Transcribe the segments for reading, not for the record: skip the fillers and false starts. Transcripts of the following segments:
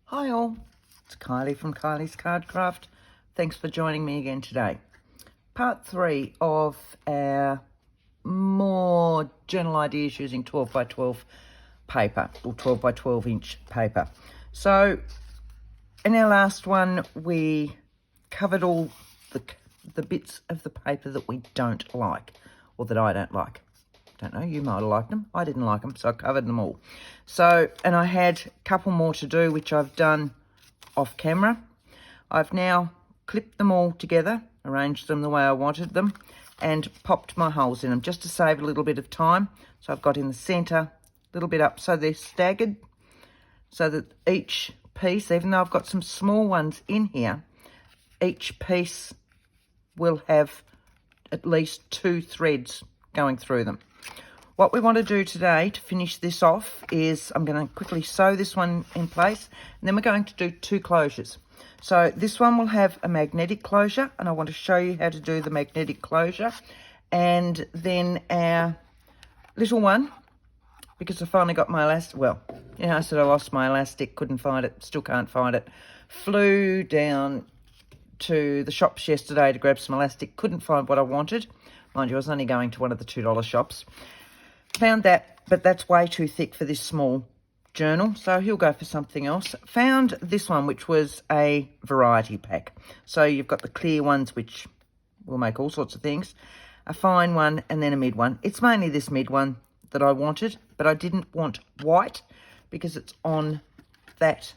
Hi all, it's Kylie from Kylie's Card Craft. Thanks for joining me again today. Part 3 of our more journal ideas using 12 by 12 paper, or 12 by 12 inch paper. So in our last one we covered all the bits of the paper that we don't like, or that I don't like. Don't know, you might have liked them. I didn't like them, so I covered them all. So, and I had a couple more to do, which I've done off camera. I've now clipped them all together, arranged them the way I wanted them, and popped my holes in them just to save a little bit of time. So I've got in the centre, a little bit up, so they're staggered, so that each piece, even though I've got some small ones in here, each piece will have at least 2 threads going through them. What we want to do today to finish this off is I'm going to quickly sew this one in place, and then we're going to do 2 closures. So this one will have a magnetic closure, and I want to show you how to do the magnetic closure. And then our little one, because I finally got my elastic, well, you know, I said I lost my elastic, couldn't find it, still can't find it. Flew down to the shops yesterday to grab some elastic, couldn't find what I wanted. Mind you, I was only going to one of the $2 shops. Found that, but that's way too thick for this small journal, so he'll go for something else. Found this one, which was a variety pack. So you've got the clear ones, which will make all sorts of things, a fine one, and then a mid one. It's mainly this mid one that I wanted, but I didn't want white because it's on that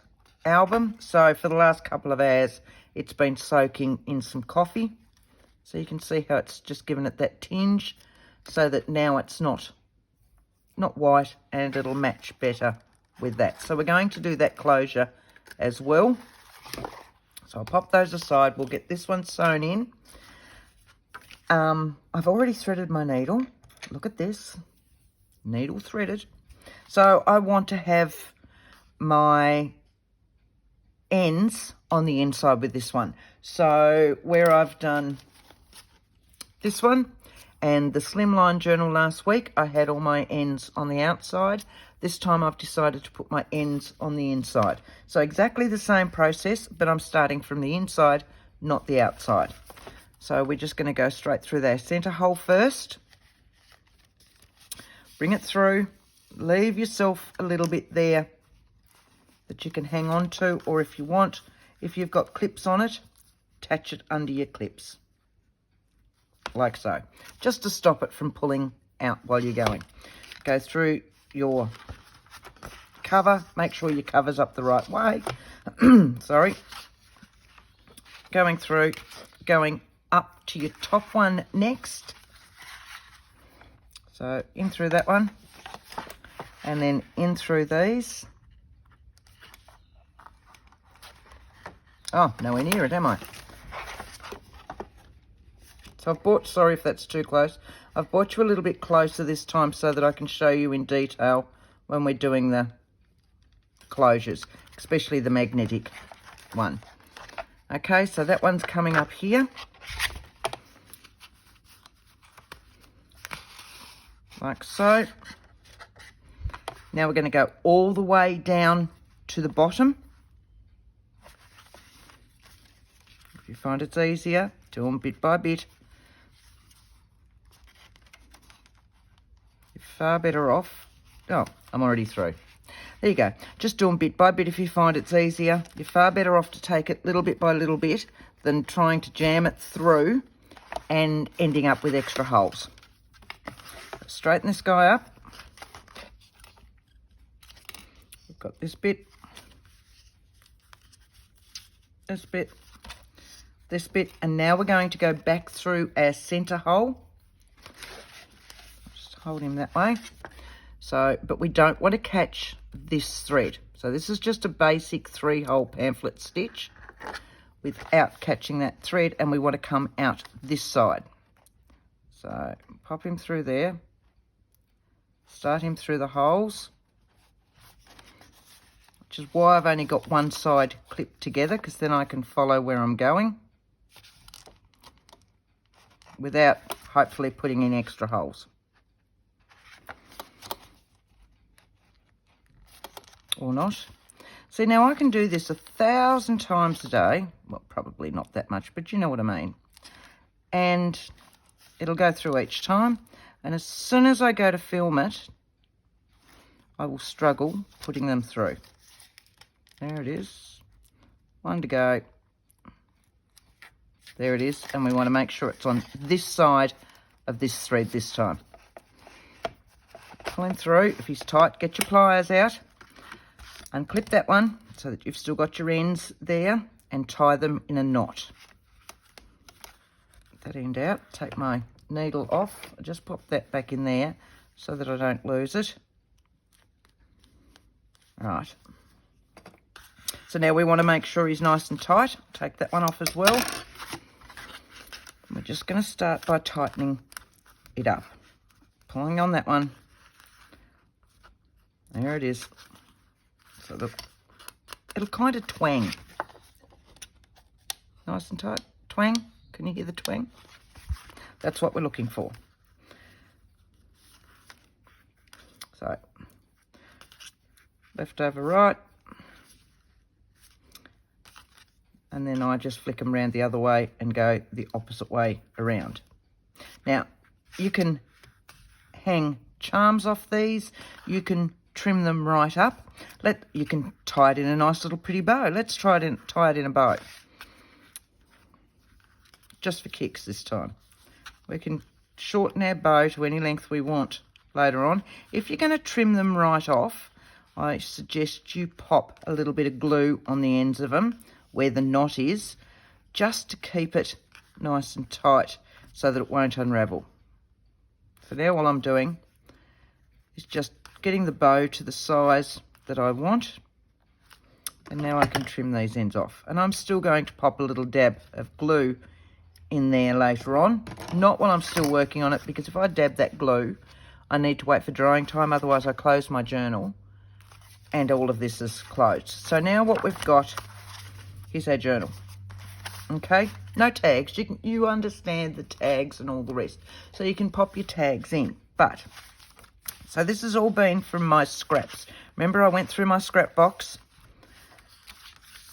album. So for the last couple of hours, it's been soaking in some coffee. So you can see how it's just given it that tinge, so that now it's not white, and it'll match better with that. So we're going to do that closure as well. So I'll pop those aside. We'll get this one sewn in. I've already threaded my needle. Look at this. Needle threaded. So I want to have my ends on the inside with this one. So where I've done this one and the slimline journal last week, I had all my ends on the outside. This time I've decided to put my ends on the inside. So exactly the same process, but I'm starting from the inside, not the outside. So we're just going to go straight through their centre hole first. Bring it through. Leave yourself a little bit there that you can hang on to, or if you want, if you've got clips on it, attach it under your clips. Like so, just to stop it from pulling out while you're going. Go through your cover, make sure your cover's up the right way. Sorry. Going through, going up to your top one next. So in through that one, and then in through these. Oh, nowhere near it, am I? So I've brought, sorry if that's too close, I've brought you a little bit closer this time so that I can show you in detail when we're doing the closures, especially the magnetic one. Okay, so that one's coming up here. Like so. Now we're going to go all the way down to the bottom. If you find it's easier, do them bit by bit. Far better off. Oh, I'm already through. There you go. Just do them bit by bit if you find it's easier. You're far better off to take it little bit by little bit than trying to jam it through and ending up with extra holes. Straighten this guy up. We've got this bit, this bit, this bit, and now we're going to go back through our centre hole. Hold him that way. So, but we don't want to catch this thread. So this is just a basic 3-hole pamphlet stitch without catching that thread, and we want to come out this side. So pop him through there. Start him through the holes, which is why I've only got one side clipped together, because then I can follow where I'm going without hopefully putting in extra holes. Or not. See, now I can do this 1,000 times a day. Well, probably not that much, but you know what I mean. And it'll go through each time. And as soon as I go to film it, I will struggle putting them through. There it is. One to go. There it is. And we want to make sure it's on this side of this thread this time. Pull him through. If he's tight, get your pliers out. Unclip that one so that you've still got your ends there and tie them in a knot. Get that end out. Take my needle off. I just pop that back in there so that I don't lose it. Right. So now we want to make sure he's nice and tight. Take that one off as well. We're just going to start by tightening it up. Pulling on that one. There it is. So it'll kind of twang. Nice and tight. Twang. Can you hear the twang? That's what we're looking for. So, left over right. And then I just flick them around the other way and go the opposite way around. Now, you can hang charms off these. You can trim them right up. You can tie it in a nice little pretty bow. Let's tie it in a bow. Just for kicks this time. We can shorten our bow to any length we want later on. If you're going to trim them right off, I suggest you pop a little bit of glue on the ends of them where the knot is, just to keep it nice and tight so that it won't unravel. So now all I'm doing is just getting the bow to the size that I want, and now I can trim these ends off. And I'm still going to pop a little dab of glue in there later on, not while I'm still working on it, because if I dab that glue, I need to wait for drying time, otherwise I close my journal and all of this is closed. So now what we've got, here's our journal. Okay, no tags. You understand the tags and all the rest, so you can pop your tags in. But so this has all been from my scraps. Remember, I went through my scrap box.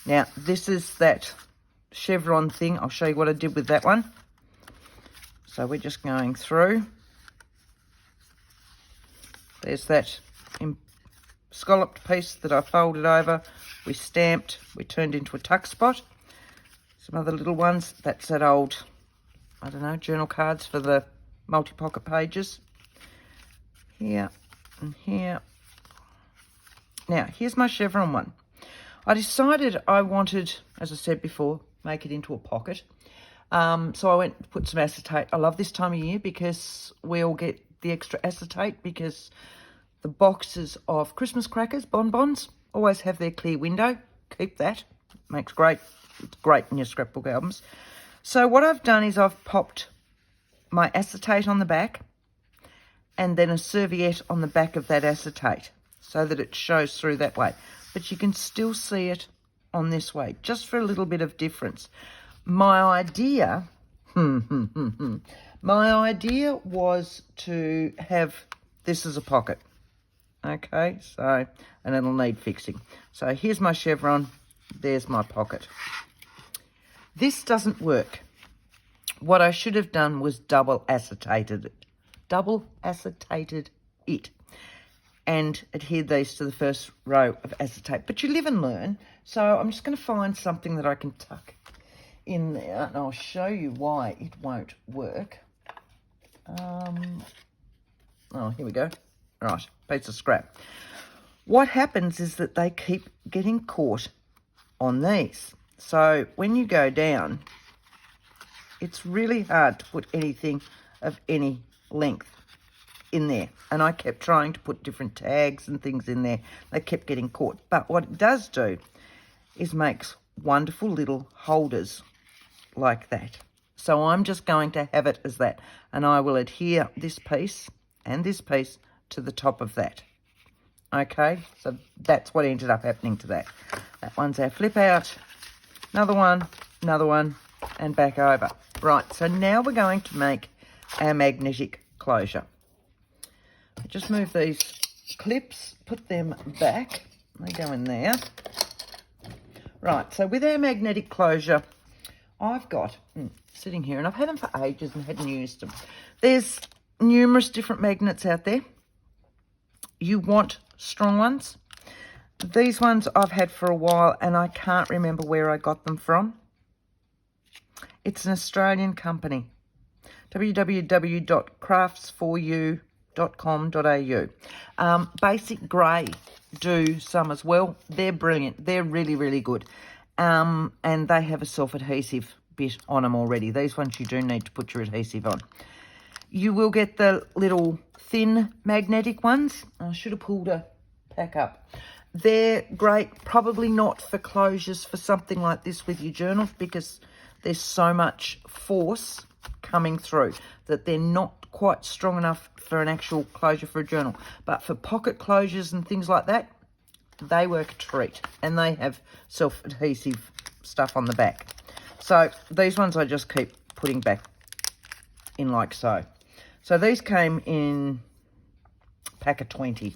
Now this is that chevron thing. I'll show you what I did with that one. So we're just going through. There's that scalloped piece that I folded over. We stamped. We turned into a tuck spot. Some other little ones. That's that old, I don't know, journal cards for the multi-pocket pages. Here and here. Now, here's my chevron one. I decided I wanted, as I said before, make it into a pocket. So I went and put some acetate. I love this time of year because we all get the extra acetate, because the boxes of Christmas crackers, bonbons, always have their clear window. Keep that. Makes great. It's great in your scrapbook albums. So what I've done is I've popped my acetate on the back and then a serviette on the back of that acetate so that it shows through that way. But you can still see it on this way, just for a little bit of difference. My idea, my idea was to have this as a pocket. Okay, so, and it'll need fixing. So here's my chevron, there's my pocket. This doesn't work. What I should have done was double acetated it and adhered these to the first row of acetate. But you live and learn, so I'm just going to find something that I can tuck in there, and I'll show you why it won't work. Oh, here we go. Right, piece of scrap. What happens is that they keep getting caught on these. So when you go down, it's really hard to put anything of any length in there. And I kept trying to put different tags and things in there. They kept getting caught. But what it does do is makes wonderful little holders like that. So I'm just going to have it as that. And I will adhere this piece and this piece to the top of that. Okay, so that's what ended up happening to that. That one's our flip out. Another one, and back over. Right, so now we're going to make our magnetic closure. Just move these clips, put them back. They go in there. Right, so with our magnetic closure, I've got sitting here, and I've had them for ages and hadn't used them. There's numerous different magnets out there. You want strong ones. These ones I've had for a while, and I can't remember where I got them from. It's an Australian company. www.crafts4u.com.au. Basic Grey do some as well. They're brilliant. They're really, really good. And they have a self-adhesive bit on them already. These ones you do need to put your adhesive on. You will get the little thin magnetic ones. I should have pulled a pack up. They're great. Probably not for closures for something like this with your journals, because there's so much force coming through that they're not quite strong enough for an actual closure for a journal. But for pocket closures and things like that, they work a treat, and they have self-adhesive stuff on the back. So these ones I just keep putting back in like so. So these came in a pack of 20.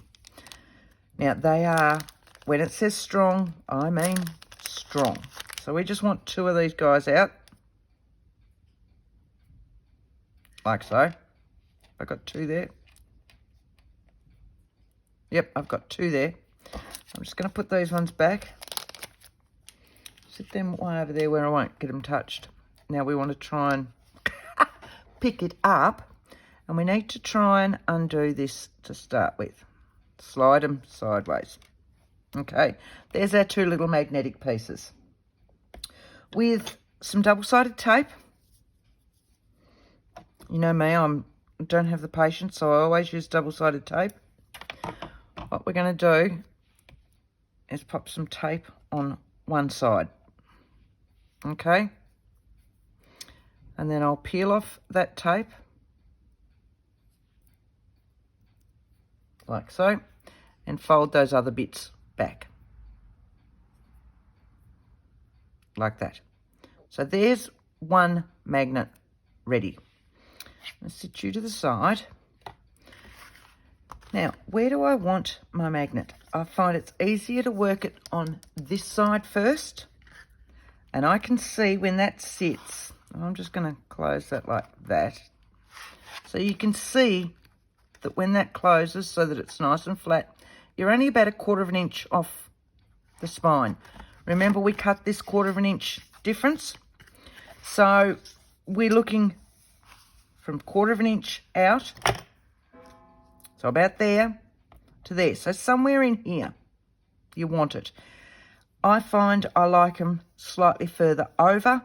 Now they are, when it says strong, I mean strong. So we just want 2 of these guys out. Like so. I've got 2 there. Yep, I've got 2 there. I'm just going to put these ones back. Sit them way over there where I won't get them touched. Now we want to try and pick it up. And we need to try and undo this to start with. Slide them sideways. Okay, there's our 2 little magnetic pieces. With some double-sided tape. You know me, I don't have the patience, so I always use double-sided tape. What we're going to do is pop some tape on one side. Okay? And then I'll peel off that tape. Like so. And fold those other bits back. Like that. So there's one magnet ready. Let's sit you to the side. Now, where do I want my magnet? I find it's easier to work it on this side first. And I can see when that sits. I'm just going to close that like that. So you can see that when that closes so that it's nice and flat, you're only about 1/4 of an inch off the spine. Remember, we cut this 1/4 of an inch difference. So we're looking from 1/4 of an inch out. So about there to there. So somewhere in here you want it. I find I like them slightly further over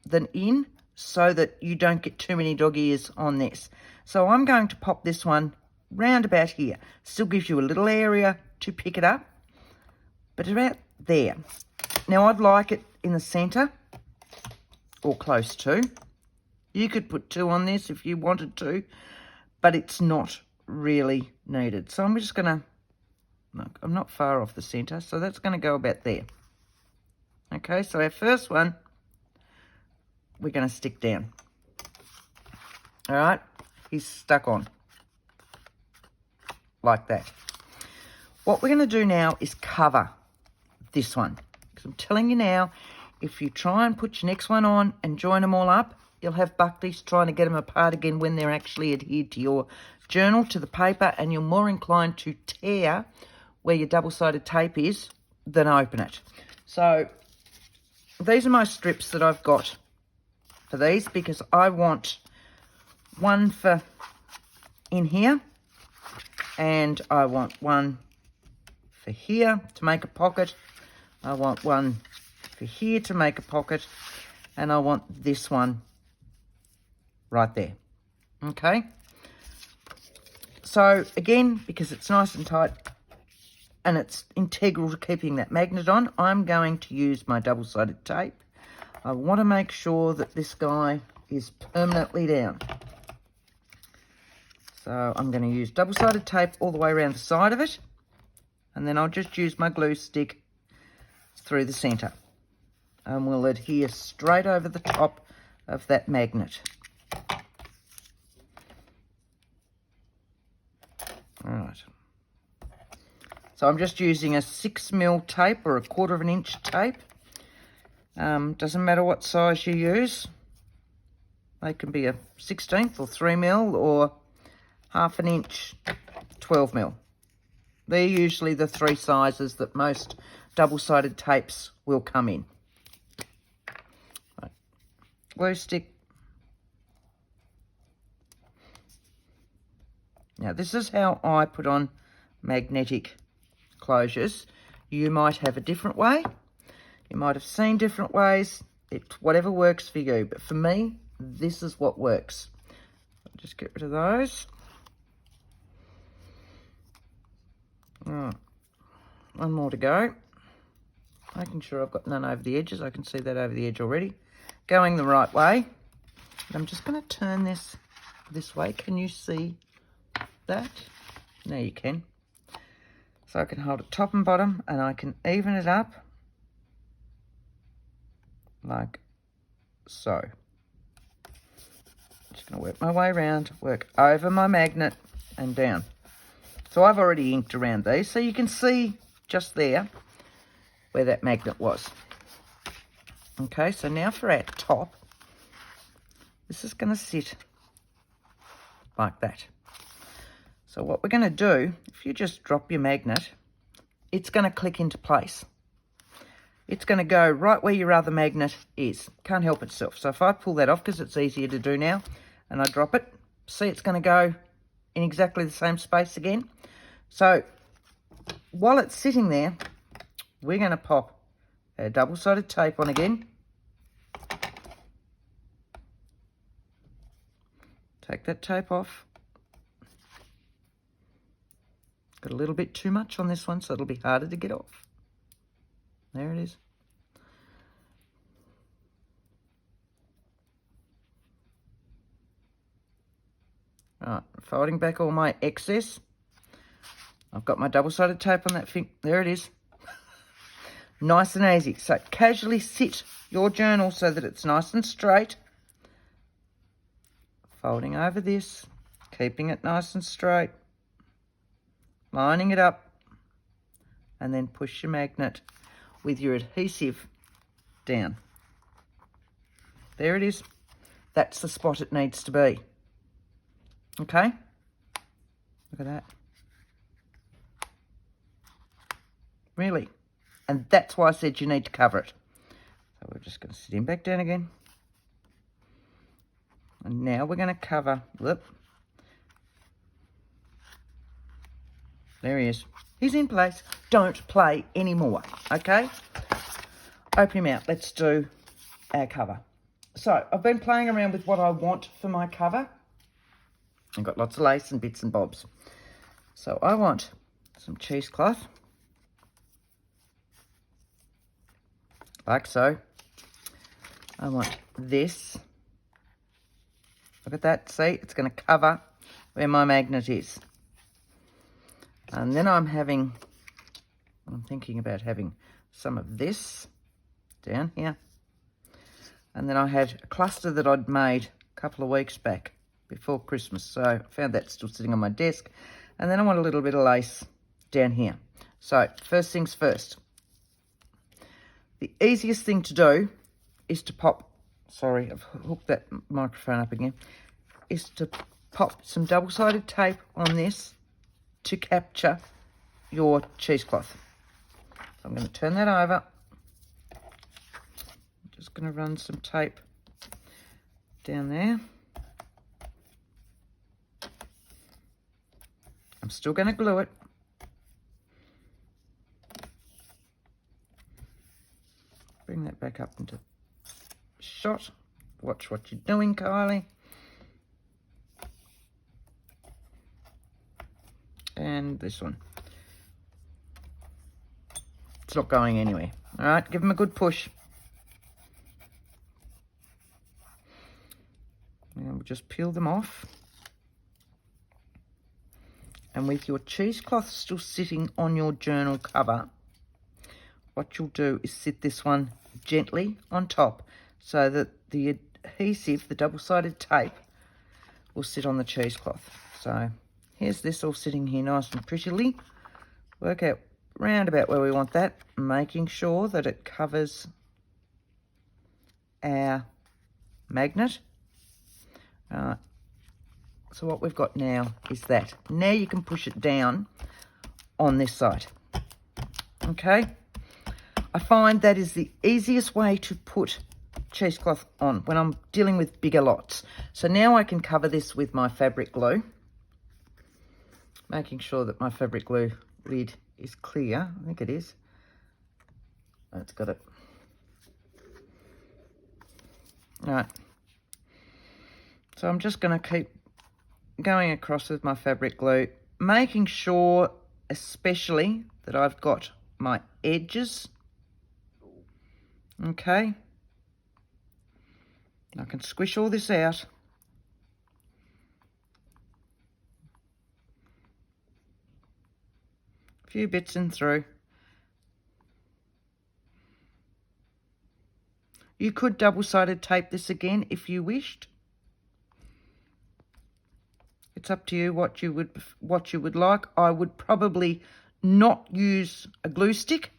than in, so that you don't get too many dog ears on this. So I'm going to pop this one round about here. Still gives you a little area to pick it up, but about there. Now I'd like it in the centre, or close to. You could put 2 on this if you wanted to, but it's not really needed. So I'm just going to, look, I'm not far off the centre, so that's going to go about there. Okay, so our first one, we're going to stick down. All right, he's stuck on. Like that. What we're going to do now is cover this one. Because I'm telling you now, if you try and put your next one on and join them all up, you'll have Buckley's trying to get them apart again when they're actually adhered to your journal, to the paper, and you're more inclined to tear where your double-sided tape is than open it. So these are my strips that I've got for these, because I want one for in here, and I want one for here to make a pocket. I want one for here to make a pocket, and I want this one right there. Okay, so again, because it's nice and tight and it's integral to keeping that magnet on, I'm going to use my double-sided tape. I want to make sure that this guy is permanently down. So I'm going to use double-sided tape all the way around the side of it, and then I'll just use my glue stick through the centre, and we'll adhere straight over the top of that magnet. All right. So I'm just using a 6mm tape or a 1/4 of an inch tape, Doesn't matter what size you use. They can be a 16th or 3mm or half an inch 12mm. They're usually the 3 sizes that most double-sided tapes will come in. Right. Glue stick. Now this is how I put on magnetic closures. You might have a different way. You might have seen different ways. Whatever works for you. But for me, this is what works. I'll just get rid of those. Right. One more to go. Making sure I've got none over the edges. I can see that over the edge already. Going the right way. I'm just going to turn this way. Can you see that? Now you can. So I can hold it top and bottom, and I can even it up like so. Just going to work my way around, work over my magnet and down. So I've already inked around these, so you can see just there where that magnet was. Okay, so now for our top, this is going to sit like that. So what we're going to do, if you just drop your magnet, it's going to click into place. It's going to go right where your other magnet is. Can't help itself. So if I pull that off, because it's easier to do now, and I drop it, see it's going to go in exactly the same space again. So while it's sitting there, we're going to pop a double-sided tape on again. Take that tape off. Got a little bit too much on this one, so it'll be harder to get off. There it is. Right, folding back all my excess. I've got my double-sided tape on that thing. There it is. Nice and easy. So casually sit your journal so that it's nice and straight. Folding over this, keeping it nice and straight. Lining it up, and then push your magnet with your adhesive down. There it is. That's the spot it needs to be. Okay? Look at that. Really? And that's why I said you need to cover it. So we're just going to sit him back down again. And now we're going to cover, whoop. There he is. He's in place. Don't play anymore, okay? Open him out. Let's do our cover. So I've been playing around with what I want for my cover. I've got lots of lace and bits and bobs. So I want some cheesecloth. Like so. I want this. Look at that. See, it's going to cover where my magnet is. And then I'm thinking about having some of this down here. And then I had a cluster that I'd made a couple of weeks back before Christmas. So I found that still sitting on my desk. And then I want a little bit of lace down here. So first things first. The easiest thing to do is to pop, sorry, I've hooked that microphone up again, is to pop some double-sided tape on this to capture your cheesecloth. So I'm going to turn that over. I'm just going to run some tape down there. I'm still going to glue it. Bring that back up into shot. Watch what you're doing, Kylie. And this one. It's not going anywhere. All right, give them a good push. And we'll just peel them off. And with your cheesecloth still sitting on your journal cover, what you'll do is sit this one gently on top so that the adhesive, the double-sided tape, will sit on the cheesecloth. So here's this all sitting here nice and prettily. Work out round about where we want that, making sure that it covers our magnet. So what we've got now is that. Now you can push it down on this side. Okay? I find that is the easiest way to put cheesecloth on when I'm dealing with bigger lots. So now I can cover this with my fabric glue, making sure that my fabric glue lid is clear. I think it is. It's got it. All right. So I'm just going to keep going across with my fabric glue, making sure especially that I've got my edges. Okay. I can squish all this out. A few bits in through. You could double-sided tape this again if you wished. It's up to you what you would like. I would probably not use a glue stick.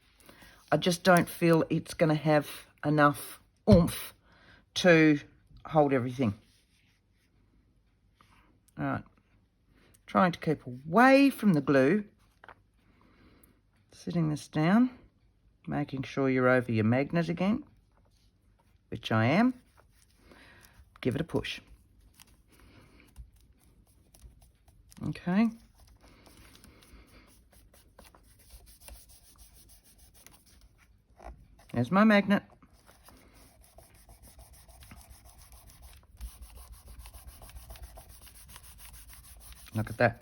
I just don't feel it's going to have enough oomph to hold everything. All right. Trying to keep away from the glue. Sitting this down. Making sure you're over your magnet again, which I am. Give it a push. Okay. There's my magnet. Look at that.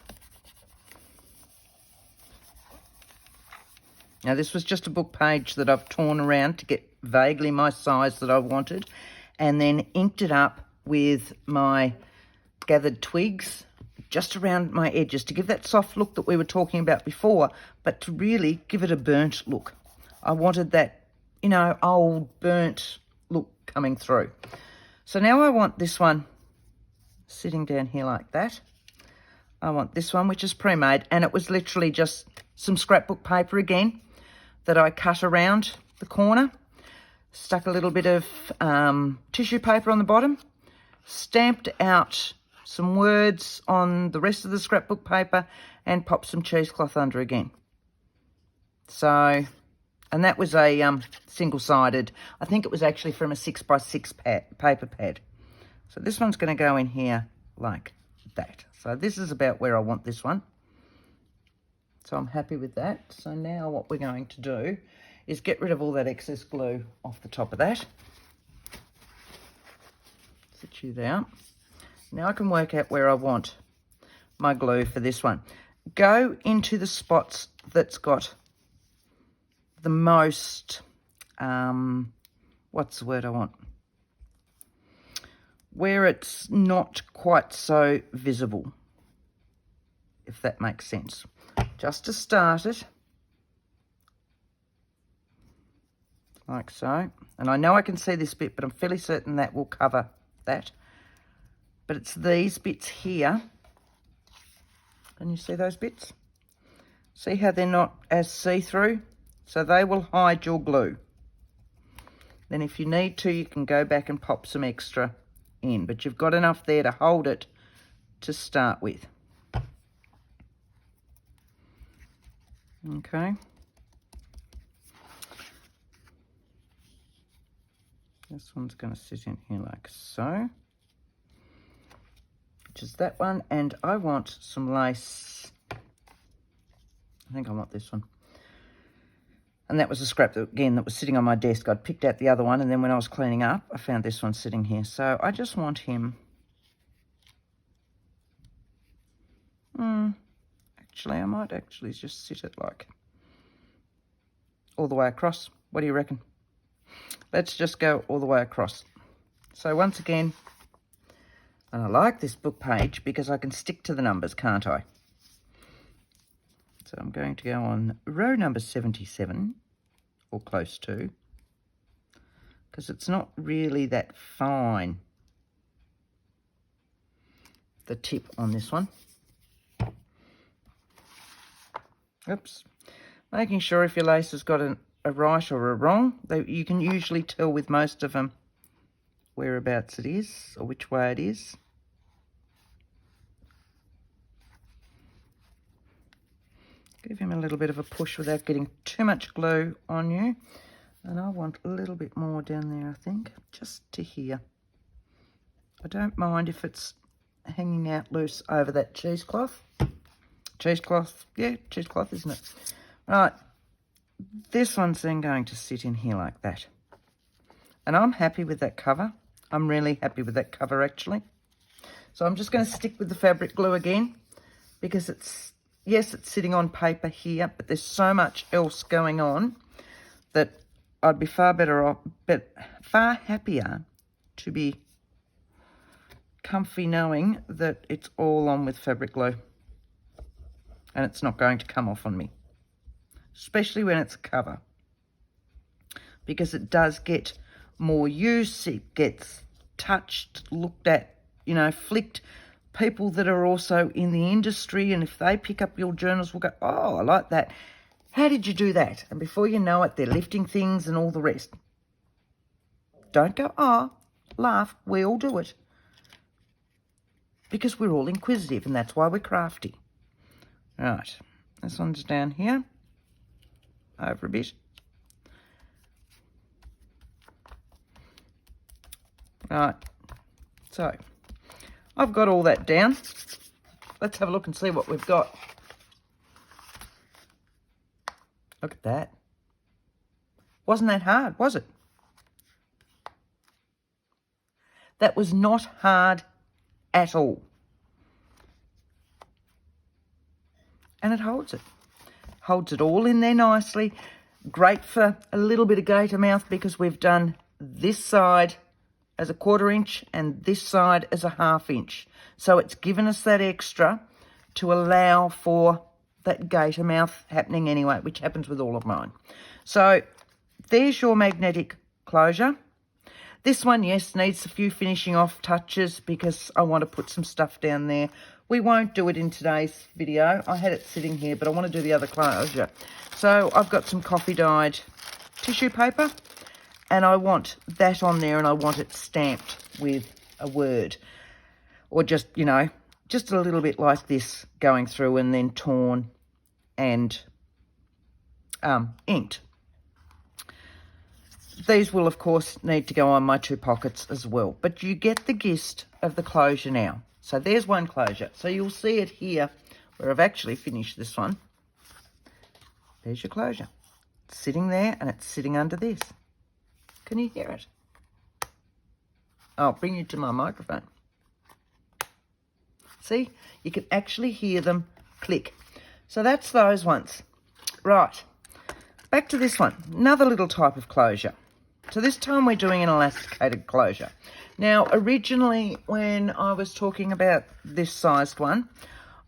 Now this was just a book page that I've torn around to get vaguely my size that I wanted, and then inked it up with my gathered twigs just around my edges to give that soft look that we were talking about before, but to really give it a burnt look. I wanted that, you know, old burnt look coming through. So now I want this one sitting down here like that. I want this one, which is pre-made, and it was literally just some scrapbook paper again that I cut around the corner, stuck a little bit of tissue paper on the bottom, stamped out some words on the rest of the scrapbook paper, and popped some cheesecloth under again. So, and that was a single-sided. I think it was actually from a 6x6 paper pad. So this one's going to go in here like that. So this is about where I want this one. So I'm happy with that. So now what we're going to do is get rid of all that excess glue off the top of that. Sit you there. Now I can work out where I want my glue for this one. Go into the spots that's got the most, what's the word I want? Where it's not quite so visible, if that makes sense. Just to start it, like so. And I know I can see this bit, but I'm fairly certain that will cover that. But it's these bits here. Can you see those bits? See how they're not as see-through? So they will hide your glue. Then if you need to, you can go back and pop some extra in, but you've got enough there to hold it to start with. Okay. This one's going to sit in here like so, which is that one, and I want some lace. I think I want this one. And that was a scrap that, again, that was sitting on my desk. I'd picked out the other one, and then when I was cleaning up, I found this one sitting here. So I just want him... Actually, I might actually just sit it like all the way across. What do you reckon? Let's just go all the way across. So once again, and I like this book page because I can stick to the numbers, can't I? So I'm going to go on row number 77, or close to, because it's not really that fine, the tip on this one. Oops. Making sure if your lace has got a right or a wrong. You can usually tell with most of them whereabouts it is or which way it is. Give him a little bit of a push without getting too much glue on you. And I want a little bit more down there, I think, just to here. I don't mind if it's hanging out loose over that cheesecloth. Cheesecloth, yeah, cheesecloth, isn't it? Right, this one's then going to sit in here like that. And I'm happy with that cover. I'm really happy with that cover, actually. So I'm just going to stick with the fabric glue again, because it's, yes, it's sitting on paper here, but there's so much else going on that I'd be far better off, but far happier to be comfy knowing that it's all on with fabric glue and it's not going to come off on me, especially when it's a cover, because it does get more use, it gets touched, looked at, you know, flicked. People that are also in the industry, and if they pick up your journals, will go, oh, I like that. How did you do that? And before you know it, they're lifting things and all the rest. Don't go, oh, laugh, we all do it. Because we're all inquisitive, and that's why we're crafty. Right, this one's down here, over a bit. Right, so I've got all that down. Let's have a look and see what we've got. Look at that. Wasn't that hard, was it? That was not hard at all. And it holds it. Holds it all in there nicely. Great for a little bit of gaiter mouth, because we've done this side as a 1/4 inch and this side as a 1/2 inch. So it's given us that extra to allow for that gaiter mouth happening anyway, which happens with all of mine. So there's your magnetic closure. This one, yes, needs a few finishing off touches because I want to put some stuff down there. We won't do it in today's video. I had it sitting here, but I want to do the other closure. So I've got some coffee dyed tissue paper, and I want that on there, and I want it stamped with a word, or just, you know, just a little bit like this going through and then torn and inked. These will, of course, need to go on my 2 pockets as well. But you get the gist of the closure now. So there's one closure. So you'll see it here where I've actually finished this one. There's your closure. It's sitting there and it's sitting under this. Can you hear it? I'll bring you to my microphone. See? You can actually hear them click. So that's those ones. Right. Back to this one. Another little type of closure. So this time we're doing an elasticated closure. Now, originally when I was talking about this sized one,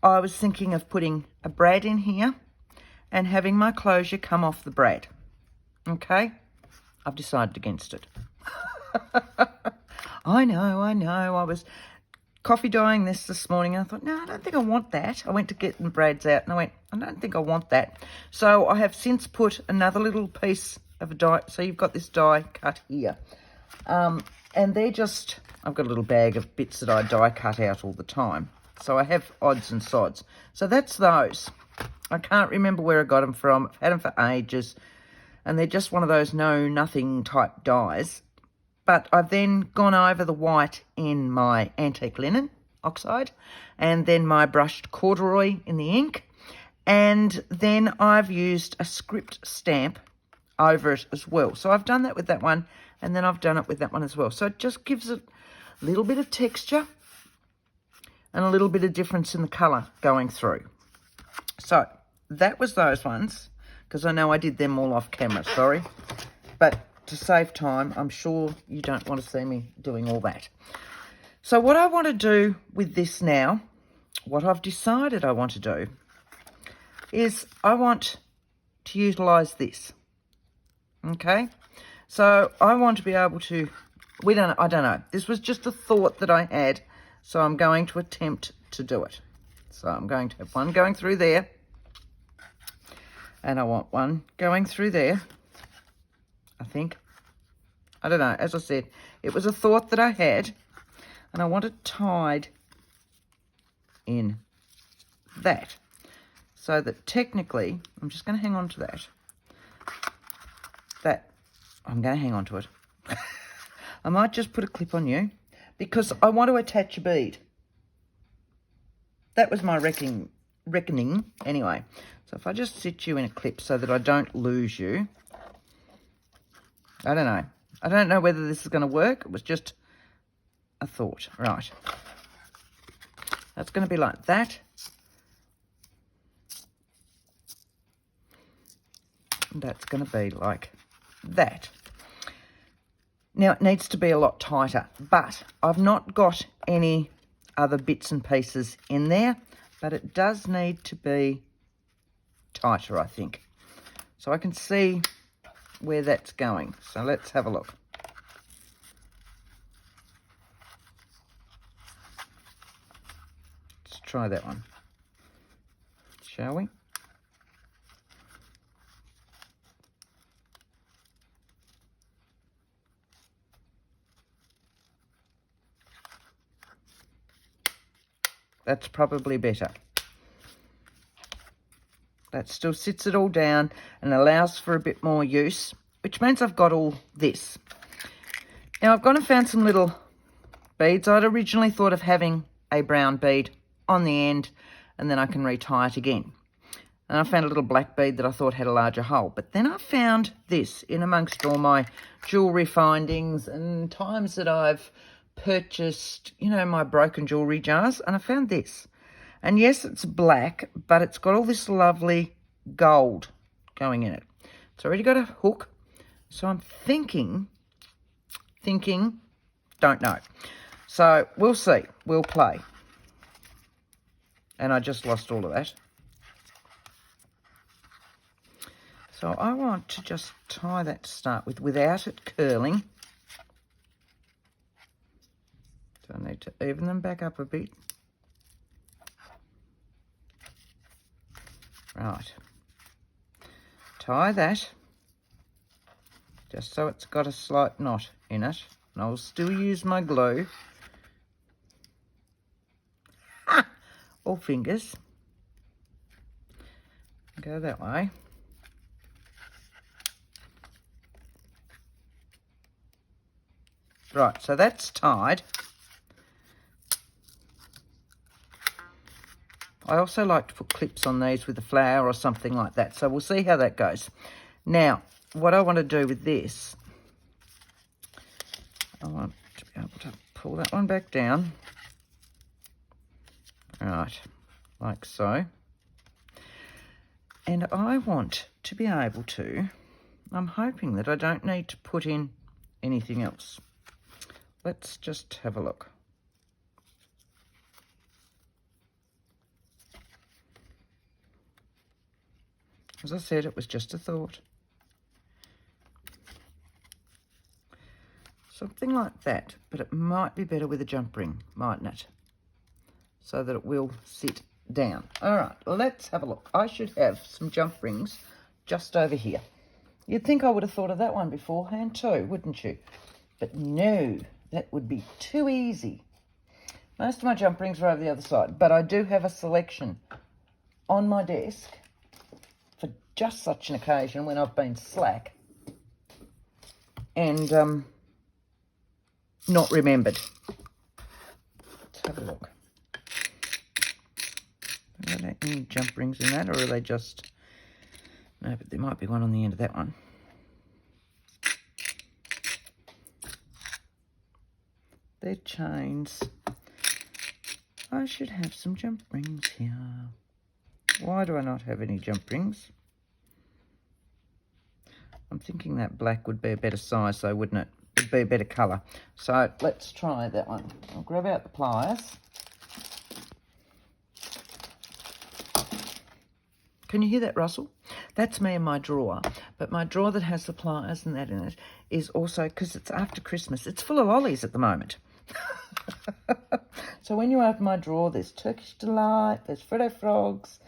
I was thinking of putting a brad in here and having my closure come off the brad. Okay? I've decided against it. I know. I was coffee dyeing this morning, and I thought, no, I don't think I want that. I went to get the brads out, and I went, I don't think I want that. So I have since put another little piece of a die. So you've got this die cut here. And they're just, I've got a little bag of bits that I die cut out all the time. So I have odds and sods. So that's those. I can't remember where I got them from. I've had them for ages. And they're just one of those know-nothing type dies. But I've then gone over the white in my antique linen oxide, and then my brushed corduroy in the ink. And then I've used a script stamp over it as well. So I've done that with that one, and then I've done it with that one as well. So it just gives it a little bit of texture and a little bit of difference in the colour going through. So that was those ones, because I know I did them all off camera, sorry. But to save time, I'm sure you don't want to see me doing all that. So what I want to do with this now, what I've decided I want to do, is I want to utilise this. Okay? So I want to be able to, I don't know. This was just a thought that I had, so I'm going to attempt to do it. So I'm going to have one going through there, and I want one going through there, I think. I don't know. As I said, it was a thought that I had, and I want it tied in that, so that technically, I'm just going to hang on to that. I'm going to hang on to it. I might just put a clip on you because I want to attach a bead. That was my reckoning anyway. So if I just sit you in a clip so that I don't lose you. I don't know. I don't know whether this is going to work. It was just a thought. Right. That's going to be like that. And that's going to be like that. Now, it needs to be a lot tighter, but I've not got any other bits and pieces in there, but it does need to be tighter, I think. So I can see where that's going. So let's have a look. Let's try that one, shall we? That's probably better. That still sits it all down and allows for a bit more use, which means I've got all this. Now, I've gone and found some little beads. I'd originally thought of having a brown bead on the end, and then I can retie it again. And I found a little black bead that I thought had a larger hole. But then I found this in amongst all my jewellery findings and times that I've purchased, you know, my broken jewellery jars, and I found this. And yes, it's black, but it's got all this lovely gold going in it. It's already got a hook, so I'm thinking, don't know. So we'll see, we'll play. And I just lost all of that. So I want to just tie that to start with without it curling. So I need to even them back up a bit. Right. Tie that, just so it's got a slight knot in it. And I'll still use my glue. Ha! All fingers. Go that way. Right, so that's tied. I also like to put clips on these with a flower or something like that. So we'll see how that goes. Now, what I want to do with this, I want to be able to pull that one back down. Right, like so. And I want to be able to, I'm hoping that I don't need to put in anything else. Let's just have a look. As I said, it was just a thought. Something like that, but it might be better with a jump ring, mightn't it? So that it will sit down. All right, let's have a look. I should have some jump rings just over here. You'd think I would have thought of that one beforehand too, wouldn't you? But no, that would be too easy. Most of my jump rings are over the other side, but I do have a selection on my desk for just such an occasion when I've been slack and not remembered. Let's have a look. Are there any jump rings in that, or are they just... No, but there might be one on the end of that one. They're chains. I should have some jump rings here. Why do I not have any jump rings? I'm thinking that black would be a better size, though, wouldn't it? Would be a better colour. So let's try that one. I'll grab out the pliers. Can you hear that rustle? That's me in my drawer. But my drawer that has the pliers and that in it is also, because it's after Christmas, it's full of lollies at the moment. So when you open my drawer, there's Turkish Delight, there's Freddo Frogs,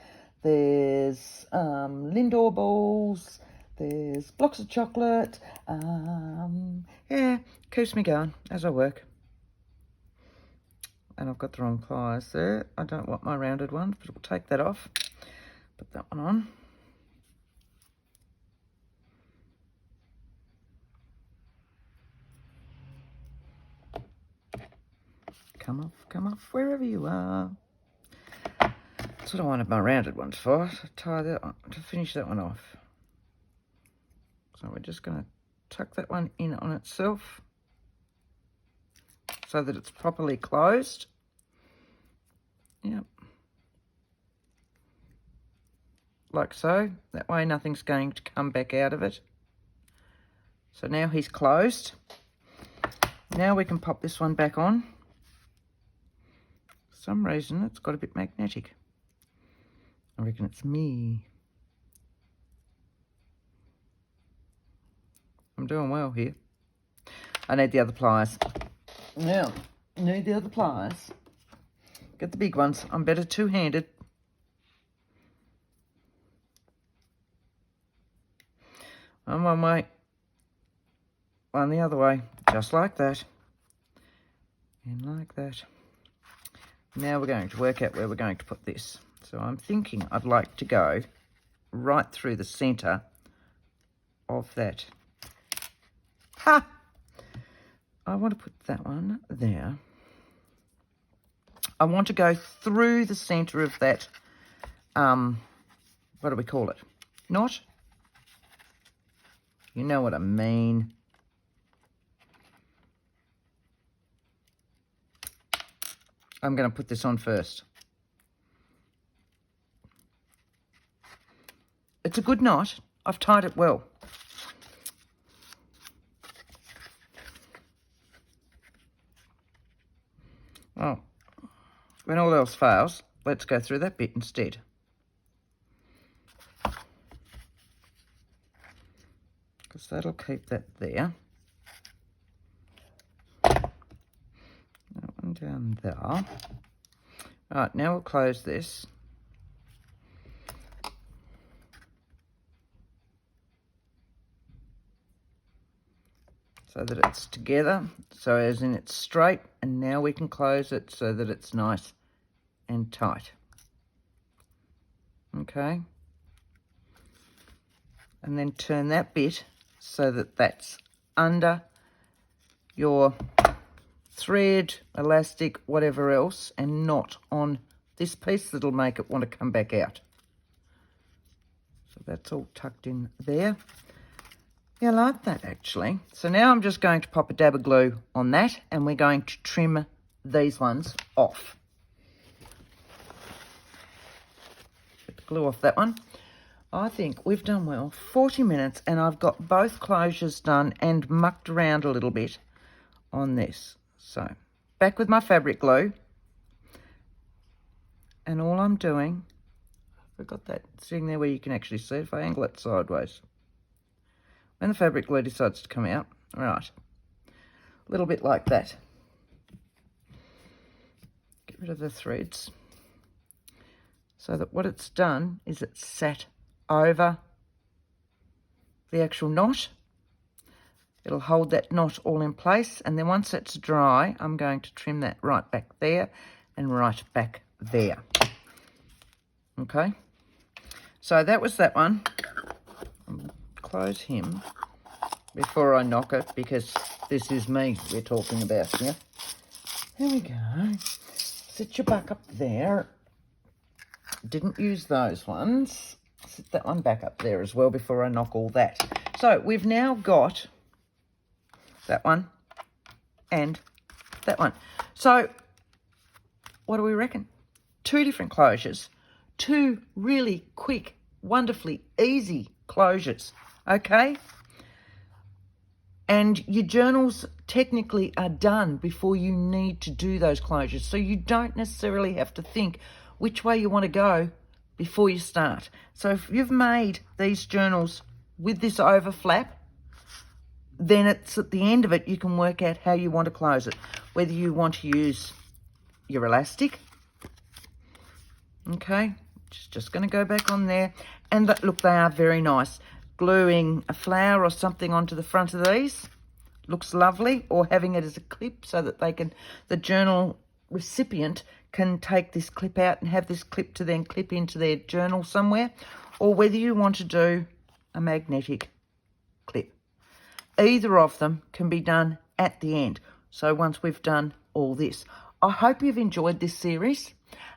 there's Lindor balls, there's blocks of chocolate. Yeah, keeps me going as I work. And I've got the wrong pliers there. I don't want my rounded one, but we'll take that off. Put that one on. Come off, wherever you are. That's what I wanted my rounded ones for, to tie that on, to finish that one off. So we're just going to tuck that one in on itself so that it's properly closed. Yep. Like so. That way nothing's going to come back out of it. So now he's closed. Now we can pop this one back on. For some reason it's got a bit magnetic. I reckon it's me. I'm doing well here. I need the other pliers. Now, need the other pliers. Get the big ones. I'm better two-handed. I'm one way. One the other way. Just like that. And like that. Now we're going to work out where we're going to put this. So I'm thinking I'd like to go right through the centre of that. Ha! I want to put that one there. I want to go through the centre of that, what do we call it? Knot? You know what I mean. I'm going to put this on first. It's a good knot. I've tied it well. Well, when all else fails, let's go through that bit instead. Because that'll keep that there. That one down there. All right, now we'll close this. So that it's together, so as in it's straight, and now we can close it so that it's nice and tight. Okay. And then turn that bit so that that's under your thread, elastic, whatever else, and not on this piece that'll make it want to come back out. So that's all tucked in there. Yeah, I like that actually. So now I'm just going to pop a dab of glue on that, and we're going to trim these ones off. Get the glue off that one. I think we've done well. 40 minutes, and I've got both closures done and mucked around a little bit on this. So back with my fabric glue, and all I'm doing, I've got that sitting there where you can actually see it if I angle it sideways. When the fabric glue decides to come out, right, a little bit like that. Get rid of the threads. So that what it's done is it's sat over the actual knot. It'll hold that knot all in place, and then once it's dry, I'm going to trim that right back there and right back there. Okay, so that was that one. Close him before I knock it, because this is me we're talking about here. There we go. Sit your back up there. Didn't use those ones. Sit that one back up there as well before I knock all that. So we've now got that one and that one. So what do we reckon? 2 different closures. 2 really quick, wonderfully easy closures. Okay, and your journals technically are done before you need to do those closures, so you don't necessarily have to think which way you want to go before you start. So if you've made these journals with this overflap, then it's at the end of it you can work out how you want to close it, whether you want to use your elastic. Okay, just going to go back on there, and look, they are very nice. Gluing a flower or something onto the front of these looks lovely, or having it as a clip so that the journal recipient can take this clip out and have this clip to then clip into their journal somewhere, or whether you want to do a magnetic clip. Either of them can be done at the end. So once we've done all this, I hope you've enjoyed this series.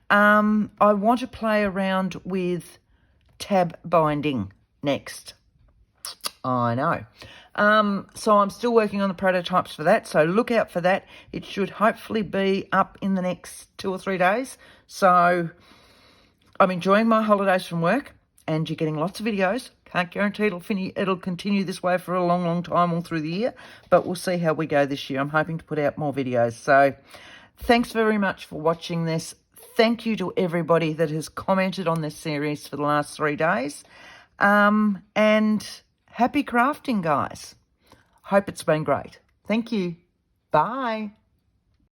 I want to play around with tab binding next. I know. So I'm still working on the prototypes for that, so look out for that. It should hopefully be up in the next 2 or 3 days. So I'm enjoying my holidays from work, and you're getting lots of videos. Can't guarantee it'll continue this way for a long, long time all through the year, but we'll see how we go this year. I'm hoping to put out more videos. So thanks very much for watching this. Thank you to everybody that has commented on this series for the last 3 days. And happy crafting, guys. Hope it's been great. Thank you. Bye.